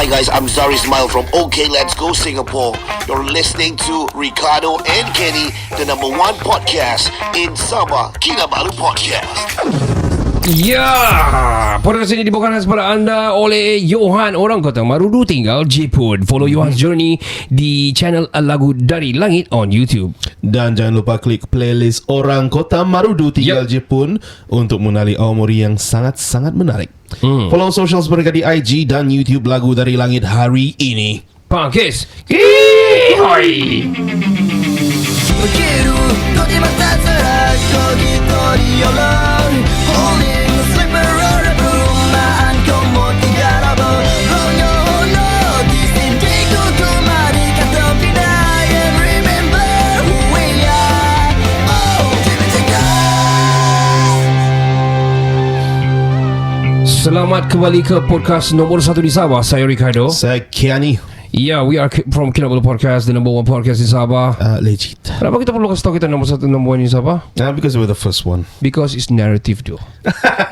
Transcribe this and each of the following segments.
Hi guys, I'm Zari Smile from OK Let's Go Singapore. You're listening to Ricardo and Kenny, the number one podcast in Sabah, Kinabalu Podcast. Ya, podcast ini dibawakan kepada anda oleh Yohans, orang kota Marudu tinggal Jipun. Follow Yohans Journey di channel Lagu Dari, Langit on YouTube. Dan jangan lupa klik playlist Orang Kota Marudu Tinggal Jipun untuk mengenali Aomori yang sangat-sangat menarik. Follow socials mereka di IG dan YouTube Lagu Dari Langit hari ini. Pakis Kihoi. Selamat kembali ke podcast nombor 1 di Sabah. Saya Ricardo. Saya Kenny. Yeah, we are from Kinabalu Podcast, the number one podcast in Sabah. Legit. Kenapa kita perlu kasih tahu kita nombor 1, number 1 di Sabah? Because we were the first one. Because it's narrative though.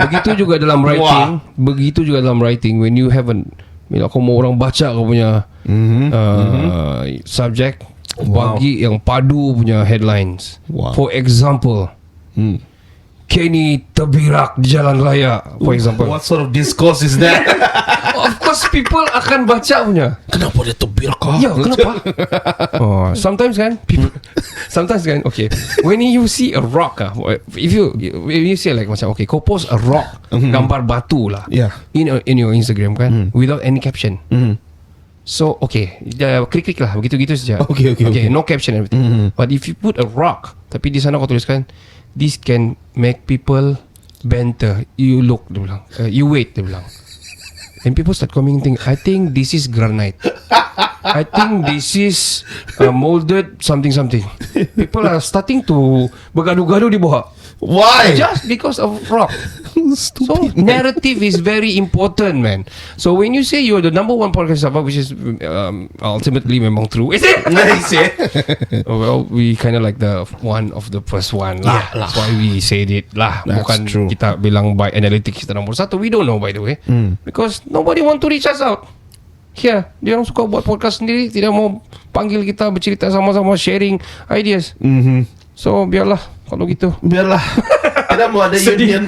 Begitu juga dalam writing. Begitu juga dalam writing. When you haven't, bila kau mau orang baca kau punya subject, bagi yang padu punya headlines. For example, Kenny terbirak di jalan raya, for example. What sort of discourse is that? Of course people akan baca punya. Kenapa dia terbirak? Ya, kenapa? Sometimes kan people, sometimes kan, okay, when you see a rock, if you say like macam, okay, kau post a rock, gambar batu lah, in your Instagram kan, without any caption. So okay, klik lah, begitu saja. Okay, no caption everything. But if you put a rock, tapi di sana kau tuliskan, this can make people banter. You look, dia bilang. You wait, dia bilang. And people start commenting, I think this is granite. I think this is molded something. People are starting to bergaduh-gaduh di bawah. Why? Just because of rock. So narrative is very important, man. So when you say you're the number one podcast Sabah, which is ultimately memang true, is it? Nice, yeah. Well, we kind of like the one of the first one lah. Yeah, That's why we said it lah. That's Bukan true. kita bilang by analytics kita nombor 1. We don't know, by the way, because nobody want to reach us out. Here, dia orang suka buat podcast sendiri, tidak mau panggil kita bercerita sama-sama, sharing ideas. So biarlah kalau gitu. Biarlah. Kita mau ada union.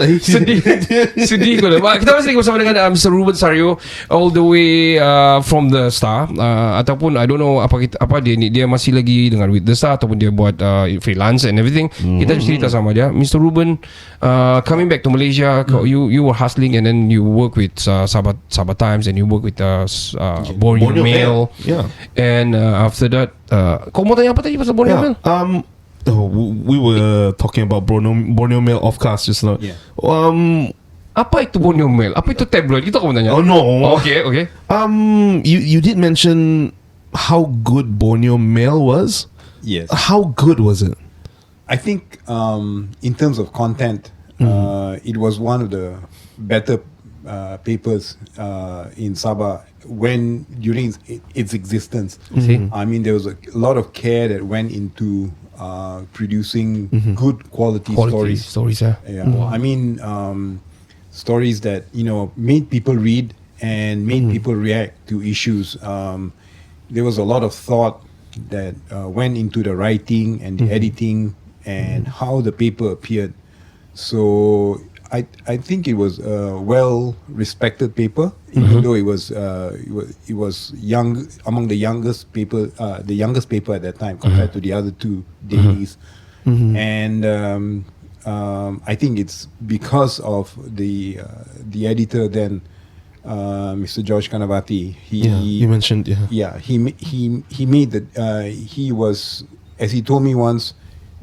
Sedih kau dah. Kita masih bersama dengan Mr. Ruben Sario, all the way from the Star, ataupun I don't know apa dia masih lagi dengan with the Star ataupun dia buat freelance and everything. Kita cerita sama dia. Mr. Ruben coming back to Malaysia, you were hustling and then you work with Sabah Times and you work with Borneo Mail. Yeah. And after that, kau mau tanya apa tadi pasal Borneo Mail? We were talking about Borneo Mail off cast just now. Yeah. Apa itu Borneo Mail? Apa itu tabloid? Kita kau tanya. Oh no. Okay. You did mention how good Borneo Mail was. Yes. How good was it? I think in terms of content, it was one of the better papers in Sabah during its existence. I mean, there was a lot of care that went into producing good quality stories. Yeah. I mean, stories that made people read and made people react to issues. There was a lot of thought that went into the writing and the editing and how the paper appeared. So I think it was a well respected paper, even though it was young, among the youngest paper at that time compared to the other two dailies. And I think it's because of the editor then, Mr. George Kanavati. You mentioned he made that he was, as he told me once,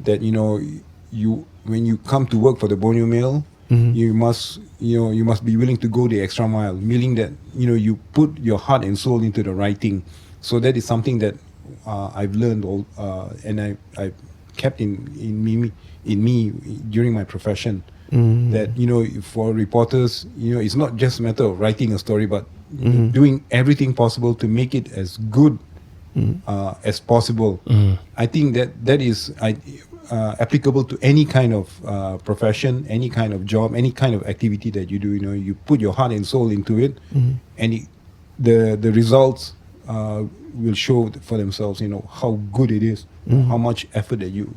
that when you come to work for the Borneo Mail, you must be willing to go the extra mile, meaning that you put your heart and soul into the writing. So that is something that I've learned and I kept in me during my profession. That for reporters, it's not just a matter of writing a story, but doing everything possible to make it as good as possible. I think that is applicable to any kind of profession, any kind of job, any kind of activity that you do. You put your heart and soul into it, and it the results will show for themselves. How good it is, how much effort that you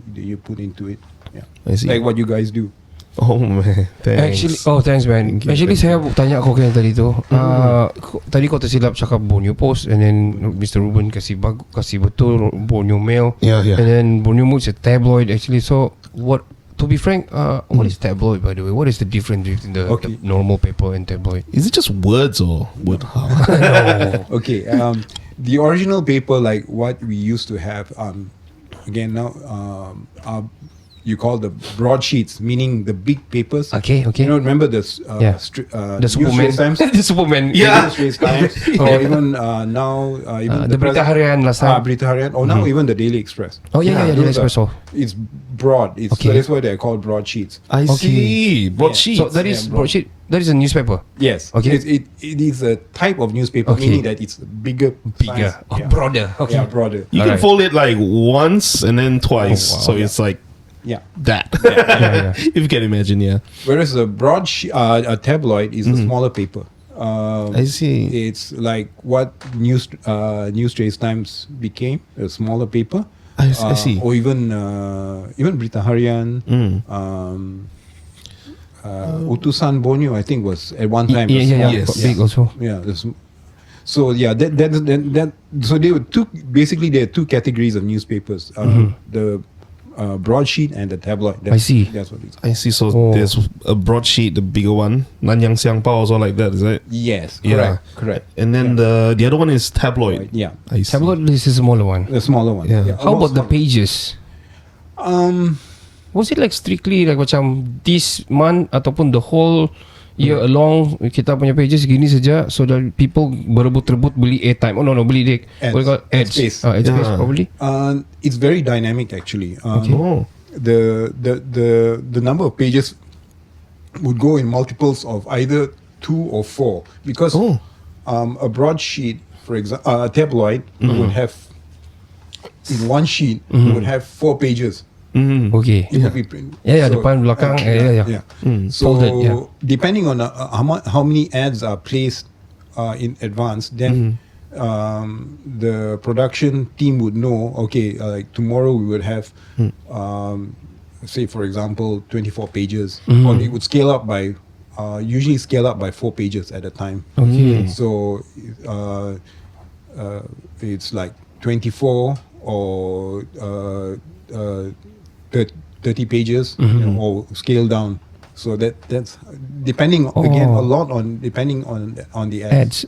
put into it. Yeah, I see. like what you guys do. Oh man, thanks. Actually, thanks man. Thank you. Actually, saya tanya kau kan tadi tu. Tadi kau tersilap cakap Borneo Post, and then Mr. Ruben kasih betul Borneo Mail. Yeah. And then Borneo Mood is a tabloid actually. So what? To be frank, what is tabloid by the way? What is the difference between the normal paper and tabloid? Is it just words or word? Okay. The original paper, like what we used to have, again now, you call the broadsheets, meaning the big papers. Okay. Remember this? The Superman. The Superman. Yeah. Straits Times. Or even now, even the Berita Harian last time. Berita Harian. Or now even the Daily Express. Oh yeah, Daily Express. It's broad. That's why they're called broadsheets. I see. Broadsheet. So that is broadsheet. That is a newspaper. Yes. Okay. It is a type of newspaper, meaning that it's bigger, size. Broader. Okay. Yeah, broader. You can fold it like once and then twice, so it's like that. Yeah. If you can imagine, yeah. Whereas a a tabloid is a smaller paper. I see. It's like what New Straits Times became, a smaller paper. I see. Or even Berita Harian. Utusan Borneo, I think, was at one time. Yes. Big also. Yeah. So that so there were there are two categories of newspapers. The broadsheet and the tabloid. I see. That's what it is. I see. So there's a broadsheet, the bigger one, Nanyang Siang Pao, also like that, is it? Yes. Yeah. Correct. And then the other one is tabloid. Yeah. I see. Tabloid is a smaller one. The smaller one. Yeah. How about the pages? Was it like strictly like macam this month ataupun the whole year along kita punya pages gini saja, so that people berebut-rebut beli airtime? Oh no, beli dek. What do you call it? Ads. Space. Ad space probably. It's very dynamic actually. Oh. The number of pages would go in multiples of either 2 or 4 because a broadsheet, for example, a tabloid would have in one sheet would have 4 pages. Okay. It would be print. Yeah, depan belakang. So Folded, depending on how many ads are placed in advance, then the production team would know. Okay, like tomorrow we would have, say for example, 24 pages, or it would scale up by, usually scale up by 4 pages at a time. Okay. So it's like 24 or 30 pages, or scale down. So that's depending again a lot on the ads.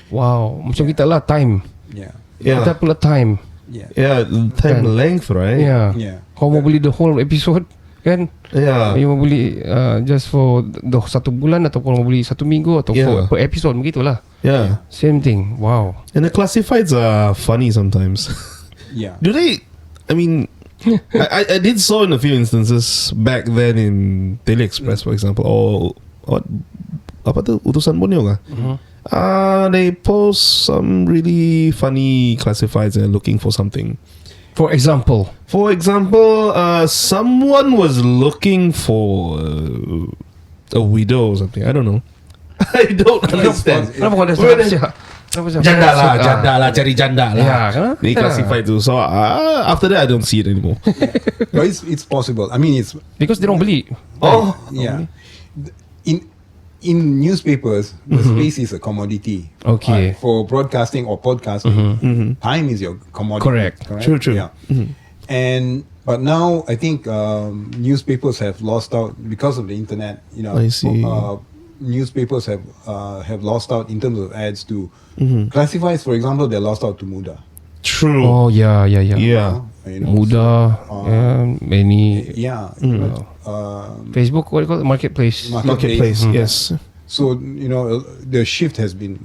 Wow. Macam kita lah time. Yeah. Kita pula time. Yeah, time length, right? Yeah. Kau mau beli the whole episode kan? Yeah. You mau beli just for the 1 bulan ataupun mau beli 1 minggu atau per episode begitulah. Yeah. Same thing. Wow. And the classifieds are funny sometimes. Yeah. Do they? I mean, I did saw in a few instances back then in Daily Express, for example, or what? Apa tu? Utusan Borneo kah? They post some really funny classifieds and looking for something. For example, someone was looking for a widow or something. I don't know. I don't understand. Kenapa kau ada Janda lah, cari janda lah. Yeah, They classify too. So after that, I don't see it anymore. But it's possible. I mean, it's because they don't beli. Oh, yeah. In newspapers, the space is a commodity. Okay. For broadcasting or podcasting, time is your commodity. Correct. True. Yeah. But now I think newspapers have lost out because of the internet. I see. Newspapers have lost out in terms of ads to classifieds. For example, they're lost out to Muda. True. Oh yeah. Muda, many. Yeah. Facebook, what do you call it? Marketplace. Marketplace. Yes. So the shift has been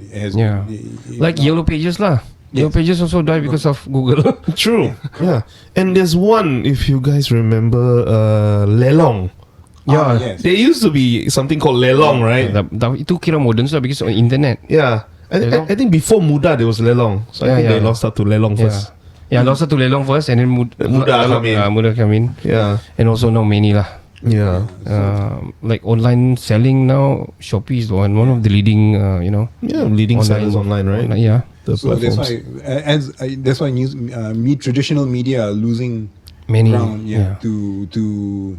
like Yellow Pages lah. Yellow Pages also died because of Google. True. Yeah. And there's one, if you guys remember, Lelong. Yeah. Yes. There used to be something called Lelong, right? Itu kira modern sudah because on internet. Yeah. I think before Muda there was Lelong. So I think they lost out to Lelong first. Yeah, lost out to Lelong first and then Muda come in. Muda come in. Yeah. And also now many lah. Yeah. Like online selling now, Shopee is one of the leading, Leading sellers online, right? Yeah. The So that's platforms. why, that's why traditional media are losing Many, ground, to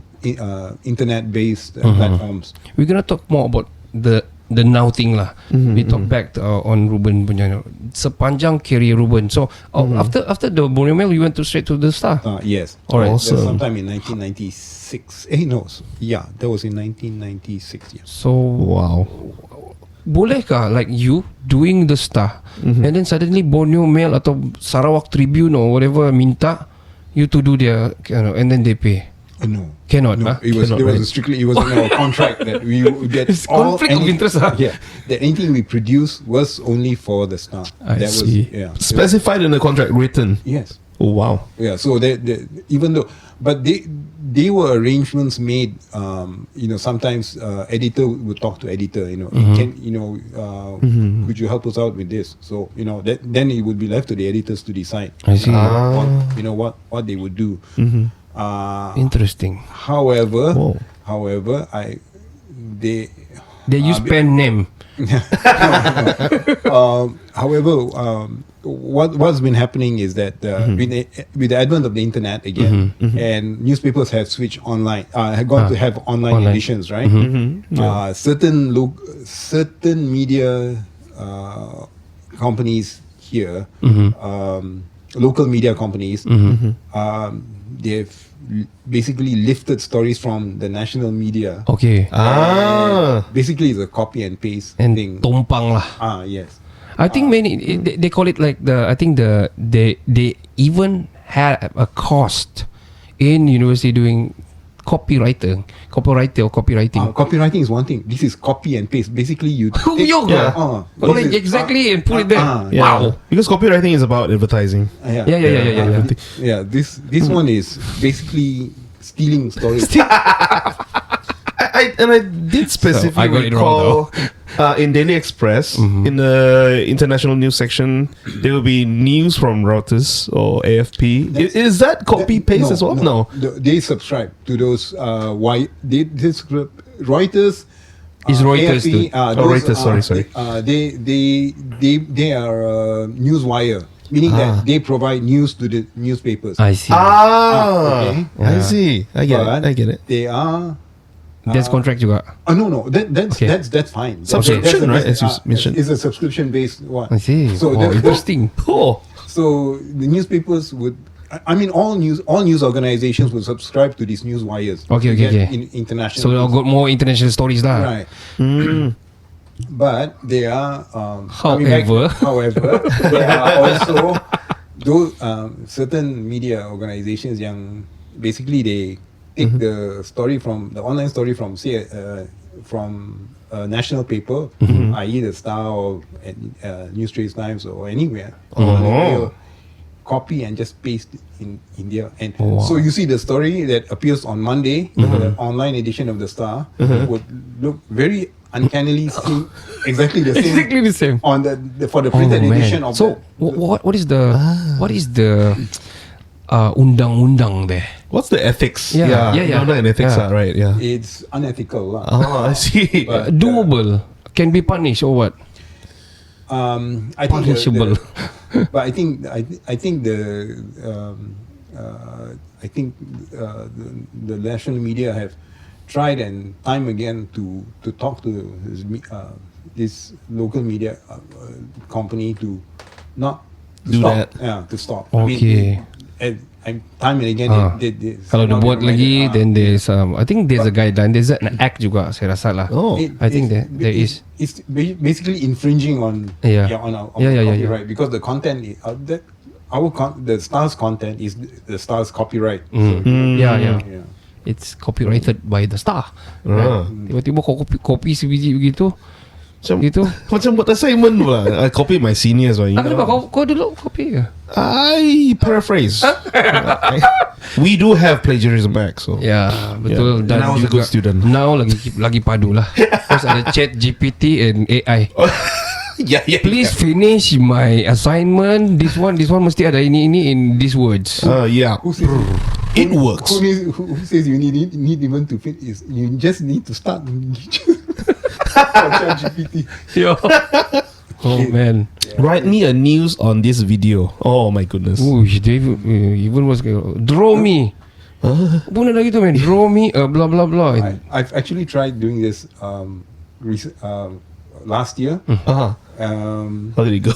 internet-based platforms. We're gonna talk more about the now thing lah. We talk back on Ruben punya sepanjang career Ruben. So after the Borneo Mail, you went straight to the Star. Yes. Alright. Awesome. Sometime in 1996. That was in 1996. Yeah. So Wow. bolehkah like you doing the Star and then suddenly Borneo Mail atau Sarawak Tribune or whatever minta you to do their and then they pay? No. Cannot, No, huh? it was Cannot, right? strictly, it was in our contract that we get It's conflict of interest, huh? Yeah, that anything we produce was only for the Star. I That see. Was, Specified in the contract, written. yes. Oh, wow. Yeah, so even though, but they were arrangements made. Sometimes editor would talk to editor. Could you help us out with this? So then it would be left to the editors to decide. I see. What they would do. Interesting. However, Whoa. they use pen name. What's been happening is that with the advent of the internet again, and newspapers have switched online, have gone to have online editions, right? Certain media companies here, local media companies, they've basically lifted stories from the national media. Okay. Basically, it's a copy and paste And thing. tumpang lah. Yes. I think they call it like they even had a cost in university doing copywriting. Copywriting is one thing. This is copy and paste. Basically, you take, College exactly and put it there. Yeah. Because copywriting is about advertising. Yeah. This one is basically stealing stories. I did specifically I got it wrong, recall in Daily Express, in the international news section, there will be news from Reuters or AFP. Is that copy paste as well? No. They subscribe to those. Reuters. Is Reuters AFP, too? Reuters. Sorry. They are newswire, meaning that they provide news to the newspapers. I see. Okay. Yeah. I see. I get it. They are. There's contract juga. No. That's fine. Subscription, right? As you mentioned. It's a subscription based one. I see. So Interesting. Oh. So the newspapers would. All news organizations will subscribe to these news wires. Okay. International. So they all got more international stories lah. Right. But they are. However, there are also those certain media organizations yang basically they take the online story from say from a national paper, i.e. the Star or New Straits Times or anywhere. They'll copy and just paste it in India, and so you see the story that appears on Monday, the online edition of the Star would look very uncannily exactly the same on for the printed edition of what is the undang-undang there? What's the ethics? Yeah. Undang and ethics are right. Yeah. It's unethical lah. I see. But, doable, can be punished or what? I think punishable. but I think the national media have tried and time again to talk to this local media company to not do stop. that. Yeah, to stop. Okay. Time and again they Kalau dia buat lagi, then there's I think there's a guideline, there's an act juga saya rasa lah. I think there is. It's basically infringing on our copyright because the content the Star's content is the Star's copyright. So, It's copyrighted by the Star. Tiba-tiba kopi sebiji begitu. Macam buat assignment pula. I copy my seniors. Kau dulu copy ke? I paraphrase. We do have plagiarism back, so. Ya, betul. Dan I was a good student. Now lagi padu lah. Terus ada chat GPT and AI. Please finish my assignment. This one mesti ada ini in these words. Yeah. It works. Who says you need even to fit? You just need to start. ChatGPT. Yo. Oh man. Write me a news on this video. Oh my goodness. Ooh, even was draw me. Bukan ada gitu man. Draw me a blah blah blah. I've actually tried doing this last year. How did it go?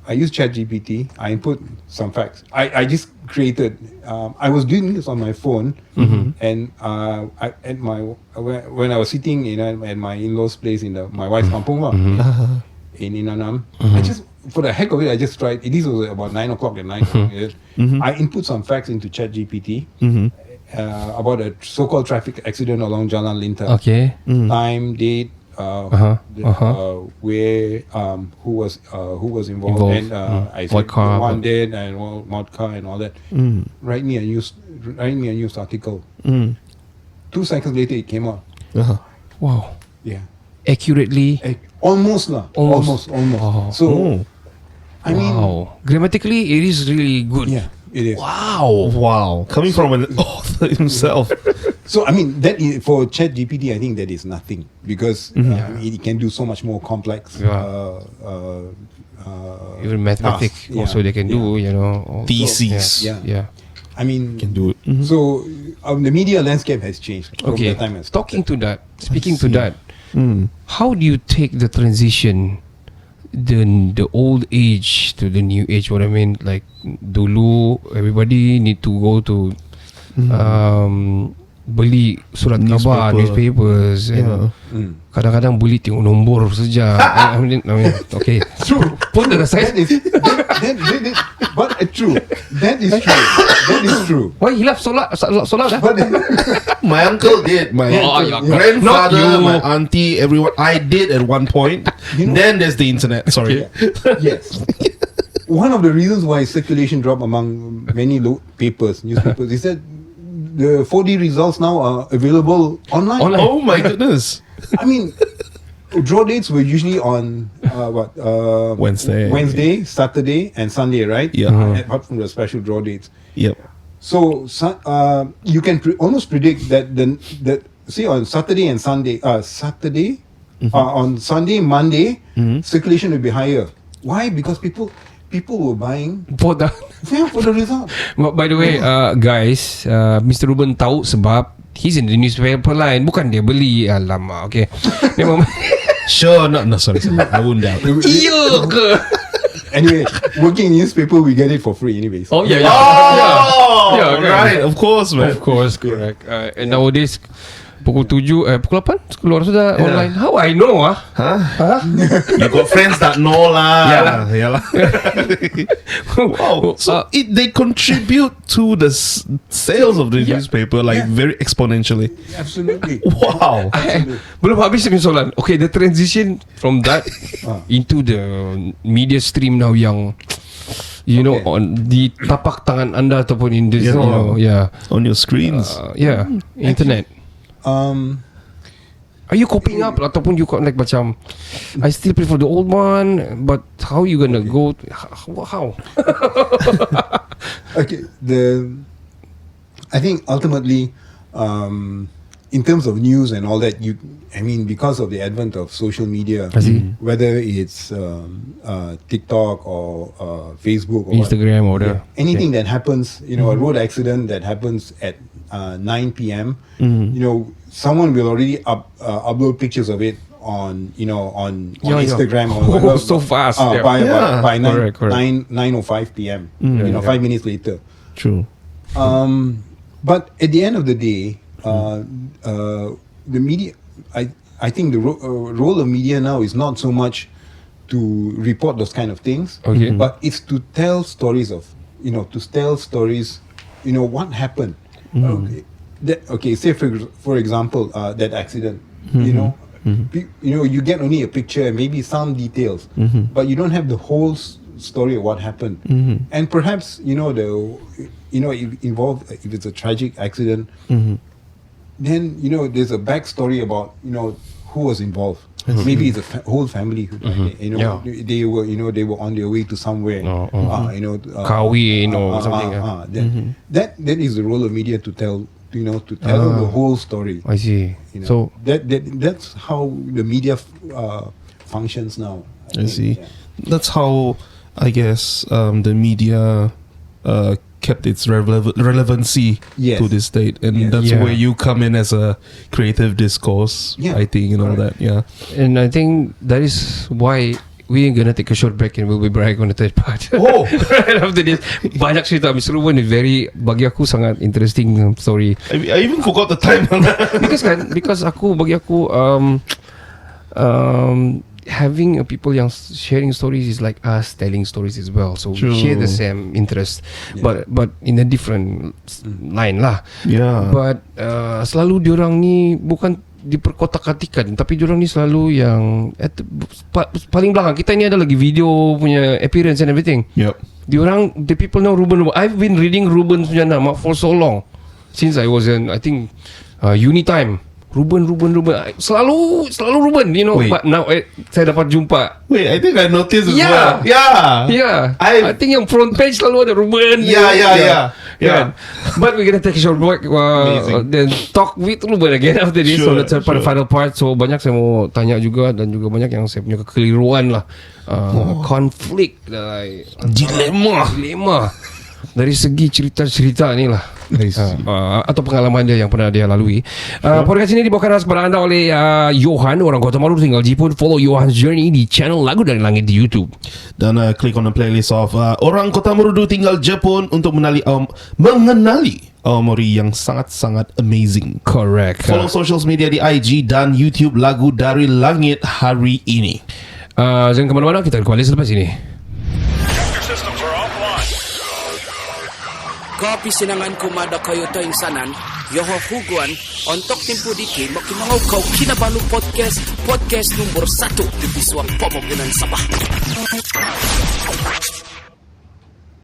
I used ChatGPT. I input some facts. I just created. I was doing this on my phone, and when I was sitting at my in-laws' place in my wife's kampung in Inanam, I just, for the heck of it, I just tried. This was about 9 o'clock at night. I input some facts into ChatGPT about a so-called traffic accident along Jalan Linta. Okay. Time, date. Where who was involved, and I said what car, one dead and what car and all that. Write me a news article. 2 seconds later it came out. Wow. Yeah, Accurately. almost. Oh. So I mean, wow. Grammatically, it is really good. yeah, it is. Wow. Coming from an author himself. So I mean, that is, for ChatGPT, I think that is nothing because it can do so much more complex. Even mathematics tasks. also they can do, all- Theses. Yeah. I mean, Can do it. so the media landscape has changed from Okay. the time I started. Talking to that, speaking to that, how do you take the transition, the old age to the new age? What I mean, like dulu everybody need to go to beli surat khabar, newspapers, and kadang-kadang boleh tengok nombor saja. I mean, okay. True. Put that aside. But true. That is true. That is true. Why he left solat dah? But My uncle did. My your grandfather, not you. my auntie, everyone. I did at one point. Then there's the internet. Sorry. yes, one of the reasons why circulation dropped among many newspapers is that the 4D results now are available online. Oh my goodness. I mean, draw dates were usually on Wednesday, Saturday, and Sunday, right? Yeah. Apart from the special draw dates. Yep. So you can almost predict that say on Saturday and Sunday, on Sunday, Monday, circulation will be higher. Why? Because people were buying For the for the result. By the way, guys, Mr. Ruben tahu sebab he's in the newspaper line. Bukan dia beli. Alamak, okay. Memang. Sure. No, sorry. I wouldn't doubt. Iya ke? Anyway, working in newspaper, we get it for free anyways. Oh yeah. Oh, Yeah, okay. right. Of course, man. Of course, correct. And nowadays, pukul 7, pukul 8 keluar sudah online. How I know You got friends that know lah. Yeah lah. Wow. So they contribute to the sales of the newspaper very exponentially. Absolutely. Wow. Belum habis soalan. Okay, the transition from that into the media stream now yang on di tapak tangan anda ataupun in this, on your screens. internet. Are you coping up ataupun you like macam I still prefer the old one, but how you gonna go? How? Okay. I think ultimately, in terms of news and all that, because of the advent of social media, whether it's TikTok or Facebook or Instagram or anything that happens, a road accident that happens at 9 p.m. Someone will already upload pictures of it on Instagram or whatever. So fast. By 9:05 p.m. 5 minutes later. True. But at the end of the day, the media, I think the role of media now is not so much to report those kind of things, but it's to tell stories of, what happened. Say for example, that accident, you get only a picture and maybe some details, but you don't have the whole story of what happened. And perhaps, if it's a tragic accident, then there's a backstory about who was involved. Maybe the whole family. They were on their way to somewhere. Kawin or something. That is the role of media to tell. To tell the whole story. I see. So that's how the media functions now. I see. That's how I guess the media kept its relevancy to this date, and that's where you come in as a creative discourse writing and all that. And I think that is why we're gonna take a short break and we'll be back on the third part. Right after this, banyak cerita Mr. Ruben, bagi aku sangat interesting story. I even forgot the time. because bagi aku having people yang sharing stories is like us telling stories as well. So we share the same interest, but in a different line lah. But selalu diorang ni bukan diperkotak-katikan, tapi diorang ni selalu yang paling belakang. Kita ni ada lagi video punya appearance and everything. Diorang, the people know Ruben. I've been reading Ruben punya nama for so long, since I was in, I think, uni time. Ruben selalu Ruben, but now saya dapat jumpa. Wait, I think I noticed as well. I think yang front page selalu ada Ruben. But we're gonna take a short break, then talk with Ruben again after this. So let's start final part. So banyak saya mau tanya juga, dan juga banyak yang saya punya kekeliruan lah, konflik, dilema dari segi cerita ni lah, atau pengalaman dia yang pernah dia lalui. Podcast ini dibawakan kepada anda oleh Yohans, orang Kota Maru tinggal Jipun. Follow Yohans Journey di channel Lagu dari Langit di YouTube, dan click on the playlist of orang Kota Maru tinggal Jipun untuk mengenali Aomori yang sangat-sangat amazing. Correct. Follow social media di IG dan YouTube Lagu dari Langit hari ini. Jangan ke mana-mana, kita kembali selepas ini. Kopi sinangan kumada kayo to insanan, yoho huguan, ontok timpu diki, makimangaw kau kinabalu podcast nomor 1 di Biswang Pamumunan Sabah.